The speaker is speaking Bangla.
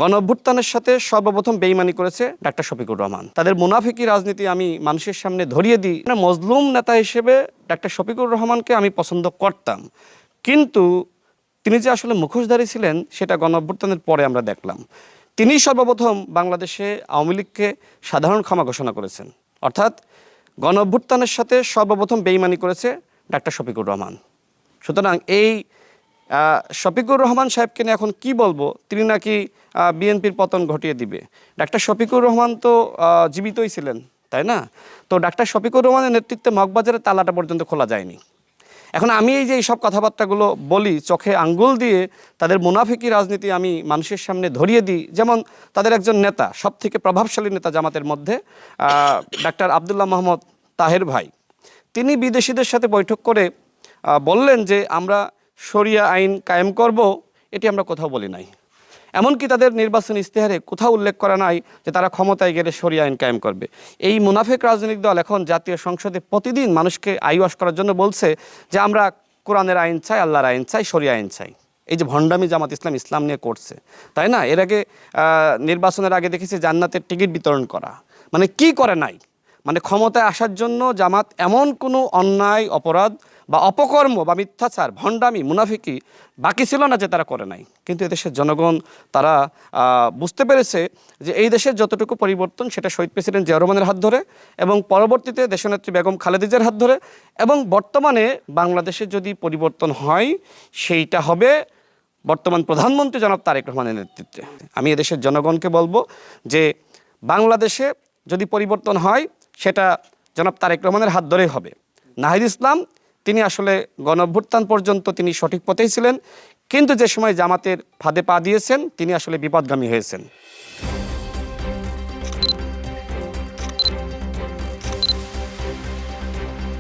গণঅভ্যুত্থানের সাথে সর্বপ্রথম বেইমানি করেছে ডাক্তার শফিকুর রহমান। তাদের মুনাফিকি রাজনীতি আমি মানুষের সামনে ধরিয়ে দিই। মজলুম নেতা হিসেবে ডাক্তার শফিকুর রহমানকে আমি পছন্দ করতাম, কিন্তু তিনি যে আসলে মুখোশধারী ছিলেন সেটা গণঅভ্যুত্থানের পরে আমরা দেখলাম। তিনি সর্বপ্রথম বাংলাদেশে আওয়ামী লীগকে সাধারণ ক্ষমা ঘোষণা করেছেন, অর্থাৎ গণঅভ্যুত্থানের সাথে সর্বপ্রথম বেইমানি করেছে ডাক্তার শফিকুর রহমান। সুতরাং এই শফিকুর রহমান সাহেবকে নিয়ে এখন কি বলবো, তিনি নাকি বিএনপির পতন ঘটিয়ে দিবে। ডাক্তার শফিকুর রহমান তো জীবিতই ছিলেন, তাই না? তো ডাক্তার শফিকুর রহমানের নেতৃত্বে মগবাজারের তালাটা পর্যন্ত খোলা যায়নি। এখন আমি এই যে এইসব কথাবার্তাগুলো বলি, চোখে আঙ্গুল দিয়ে তাদের মুনাফিকি রাজনীতি আমি মানুষের সামনে ধরিয়ে দিই। যেমন তাদের একজন নেতা, সব থেকে প্রভাবশালী নেতা জামাতের মধ্যে, ডাক্তার আবদুল্লাহ মোহাম্মদ তাহের ভাই, তিনি বিদেশিদের সাথে বৈঠক করে বললেন যে আমরা শরিয়া আইন কায়েম করব। এটি আমরা কোথাও বলি নাই। এমনকি তাদের নির্বাচনী ইস্তেহারে কোথাও উল্লেখ করা নাই যে তারা ক্ষমতায় গেলে শরিয়া আইন কায়েম করবে। এই মুনাফিক রাজনৈতিক দল এখন জাতীয় সংসদে প্রতিদিন মানুষকে আইওয়াশ করার জন্য বলছে যে আমরা কোরআনের আইন চাই, আল্লাহর আইন চাই, শরিয়া আইন চাই। এই যে ভণ্ডামি জামাত ইসলাম নিয়ে করছে, তাই না? এর আগে নির্বাচনের আগে দেখেছি জান্নাতের টিকিট বিতরণ করা। মানে কি করে নাই, মানে ক্ষমতায় আসার জন্য জামাত এমন কোনো অন্যায়, অপরাধ বা অপকর্ম বা মিথ্যাচার, ভণ্ডামি, মুনাফিকি বাকি ছিল না যে তারা করে নাই। কিন্তু এদেশের জনগণ তারা বুঝতে পেরেছে যে এই দেশের যতটুকু পরিবর্তন সেটা শহীদ প্রেসিডেন্ট জিয়াউর রহমানের হাত ধরে, এবং পরবর্তীতে দেশনেত্রী বেগম খালেদা জিয়ার হাত ধরে, এবং বর্তমানে বাংলাদেশে যদি পরিবর্তন হয় সেইটা হবে বর্তমান প্রধানমন্ত্রী জনাব তারেক রহমানের নেতৃত্বে। আমি এদেশের জনগণকে বলবো যে বাংলাদেশে যদি পরিবর্তন হয় সেটা জনাব তারেক রহমানের হাত ধরেই হবে। নাহিদ ইসলাম তিনি আসলে গণঅভ্যুত্থান পর্যন্ত তিনি সঠিক পথেই ছিলেন, কিন্তু যে সময় জামাতের ফাঁদে পা দিয়েছেন তিনি আসলে বিপদগামী হয়েছেন।